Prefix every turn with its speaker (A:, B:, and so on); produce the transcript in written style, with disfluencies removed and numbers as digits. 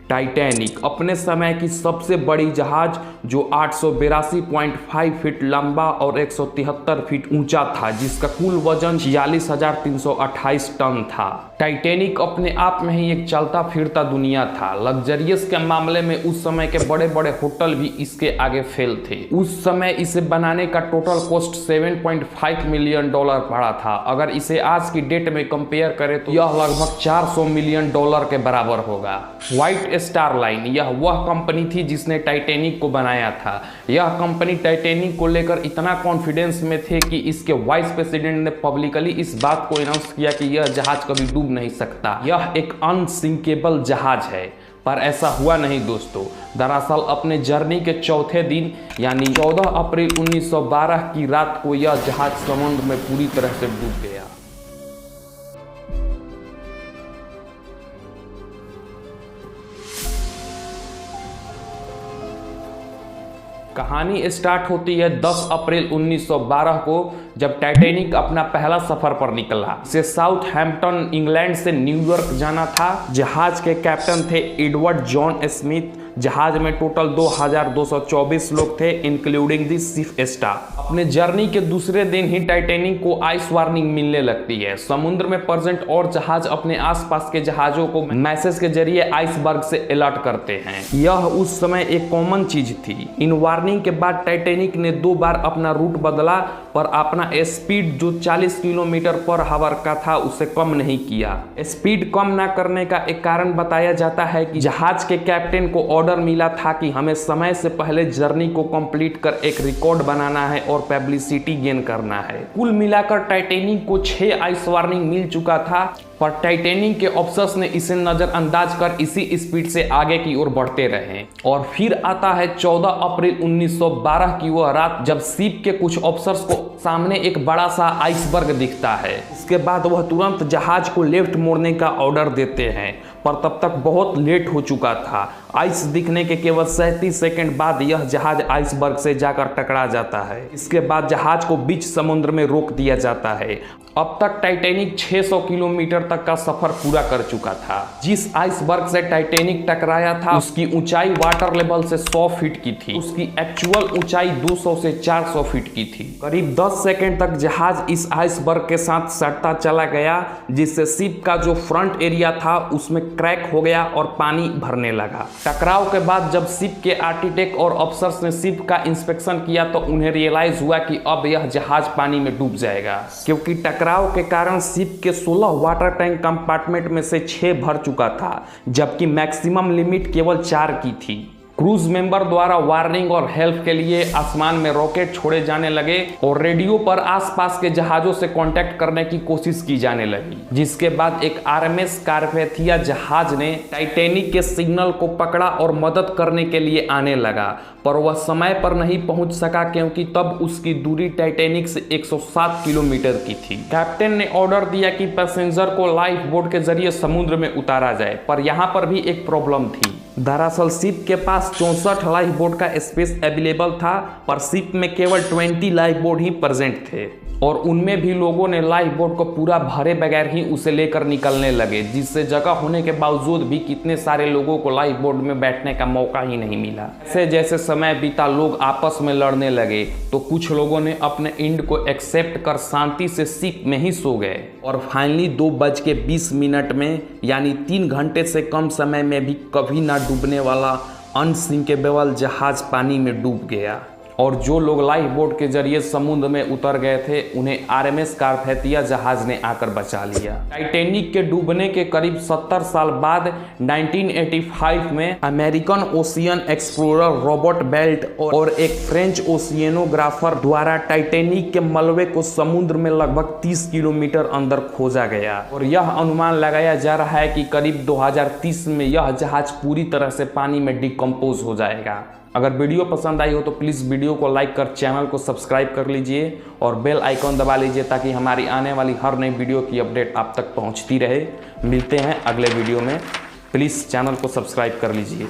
A: Titanic अपने समय की सबसे बड़ी जहाज जो 882.5 फीट लंबा और 173 फीट ऊंचा था, जिसका कुल वजन 46,328 टन था। टाइटैनिक अपने आप में ही एक चलता फिरता दुनिया था। लग्जरियस के मामले में उस समय के बड़े बड़े होटल भी इसके आगे फेल थे। उस समय इसे बनाने का टोटल कॉस्ट $7.5 मिलियन पड़ा था। अगर इसे आज की डेट में कंपेयर करें तो यह लगभग $400 मिलियन के बराबर होगा। व्हाइट स्टार लाइन यह वह कंपनी थी जिसने टाइटैनिक को बनाया था। यह कंपनी टाइटैनिक को लेकर इतना कॉन्फिडेंस में थे कि इसके वाइस प्रेसिडेंट ने पब्लिकली इस बात को अनाउंस किया कि यह जहाज कभी डूब नहीं सकता, यह एक अनसिंकेबल जहाज है। पर ऐसा हुआ नहीं दोस्तों। दरअसल अपने जर्नी के चौथे दिन यानी 14 अप्रैल 1912 की रात को यह जहाज समुद्र में पूरी तरह से डूब गया। कहानी स्टार्ट होती है 10 अप्रैल 1912 को, जब टाइटैनिक अपना पहला सफर पर निकला। इसे साउथहैम्पटन इंग्लैंड से न्यूयॉर्क जाना था। जहाज के कैप्टन थे एडवर्ड जॉन स्मिथ। जहाज में टोटल 2224 लोग थे, इंक्लूडिंग दी शिप स्टाफ। अपने जर्नी के दूसरे दिन ही टाइटैनिक को आइस वार्निंग मिलने लगती है। समुद्र में प्रेजेंट और जहाज अपने आसपास के जहाजों को मैसेज के जरिए आइसबर्ग से अलर्ट करते हैं। यह उस समय एक कॉमन चीज थी। इन वार्निंग के बाद टाइटैनिक ने 2 बार अपना रूट बदला, पर अपना स्पीड जो 40 किलोमीटर पर आवर का था उसे कम नहीं किया। स्पीड कम ना करने का एक कारण बताया जाता है कि जहाज के कैप्टन को ऑर्डर मिला था कि हमें समय से पहले जर्नी को कंप्लीट कर एक रिकॉर्ड बनाना है और पब्लिसिटी गेन करना है। कुल मिलाकर टाइटैनिक को 6 आइस वार्निंग मिल चुका था, पर टाइटैनिक के ऑफिसर्स ने इसे नजरअंदाज कर इसी स्पीड से आगे की ओर बढ़ते रहे। और फिर आता है 14 अप्रैल 1912 की वह रात, जब शिप के कुछ ऑफिसर्स को सामने एक बड़ा सा आइसबर्ग दिखता है। इसके बाद वह तुरंत जहाज को लेफ्ट मोड़ने का ऑर्डर देते हैं, पर तब तक बहुत लेट हो चुका था। आइस दिखने के केवल 37 सेकंड बाद यह जहाज आइसबर्ग से जाकर टकरा जाता है। इसके बाद जहाज को बीच समुद्र में रोक दिया जाता है। अब तक टाइटैनिक 600 किलोमीटर तक का सफर पूरा कर चुका था। जिस आइसबर्ग से टाइटैनिक टकराया था उसकी ऊंचाई वाटर लेवल से 100 फीट की थी। उसकी एक्चुअल ऊंचाई 200 से 400 फीट की थी। करीब 10 सेकंड तक जहाज इस आइसबर्ग के साथ सटता चला गया, जिससे शिप का जो फ्रंट एरिया था उसमें क्रैक हो गया और पानी भरने लगा। टकराव के बाद जब शिप के आर्किटेक्ट और अफसर्स ने शिप का इंस्पेक्शन किया तो उन्हें रियलाइज हुआ कि अब यह जहाज पानी में डूब जाएगा, क्योंकि टकराव के कारण शिप के 16 वाटर टैंक कंपार्टमेंट में से 6 भर चुका था, जबकि मैक्सिमम लिमिट केवल 4 की थी। क्रूज मेंबर द्वारा वार्निंग और हेल्प के लिए आसमान में रॉकेट छोड़े जाने लगे और रेडियो पर आसपास के जहाजों से कांटेक्ट करने की कोशिश की जाने लगी, जिसके बाद एक आरएमएस कारपेथिया जहाज ने टाइटैनिक के सिग्नल को पकड़ा और मदद करने के लिए आने लगा, पर वह समय पर नहीं पहुंच सका क्योंकि तब उसकी दूरी टाइटैनिक से 107 किलोमीटर की थी। कैप्टन ने ऑर्डर दिया कि पैसेंजर को लाइफ बोट के जरिए समुद्र में उतारा जाए, पर यहाँ पर भी एक प्रॉब्लम थी। दरअसल शिप के पास 64 लाइफ बोट का स्पेस अवेलेबल था, पर शिप में केवल 20 लाइफ बोट ही प्रेजेंट थे, और उनमें भी लोगों ने लाइफ बोट को पूरा भरे बगैर ही उसे लेकर निकलने लगे, जिससे जगह होने के बावजूद भी कितने सारे लोगों को लाइफ बोट में बैठने का मौका ही नहीं मिला। ऐसे जैसे समय बीता लोग आपस में लड़ने लगे तो कुछ लोगों ने अपने एंड को एक्सेप्ट कर शांति से शिप में ही सो गए, और फाइनली 2:20 में यानी 3 घंटे से कम समय में भी कभी ना डूबने वाला अनसिंकेबल जहाज पानी में डूब गया। और जो लोग लाइफ बोट के जरिए समुद्र में उतर गए थे उन्हें आरएमएस कारपेथिया जहाज ने आकर बचा लिया। टाइटैनिक के डूबने के करीब 70 साल बाद 1985 में American ocean explorer Robert belt और एक फ्रेंच ओशियनोग्राफर द्वारा टाइटैनिक के मलबे को समुद्र में लगभग 30 किलोमीटर अंदर खोजा गया, और यह अनुमान लगाया जा रहा है कि करीब 2030 में यह जहाज पूरी तरह से पानी में डिकम्पोज हो जाएगा। अगर वीडियो पसंद आई हो तो प्लीज़ वीडियो को लाइक कर चैनल को सब्सक्राइब कर लीजिए और बेल आइकॉन दबा लीजिए, ताकि हमारी आने वाली हर नई वीडियो की अपडेट आप तक पहुंचती रहे। मिलते हैं अगले वीडियो में, प्लीज़ चैनल को सब्सक्राइब कर लीजिए।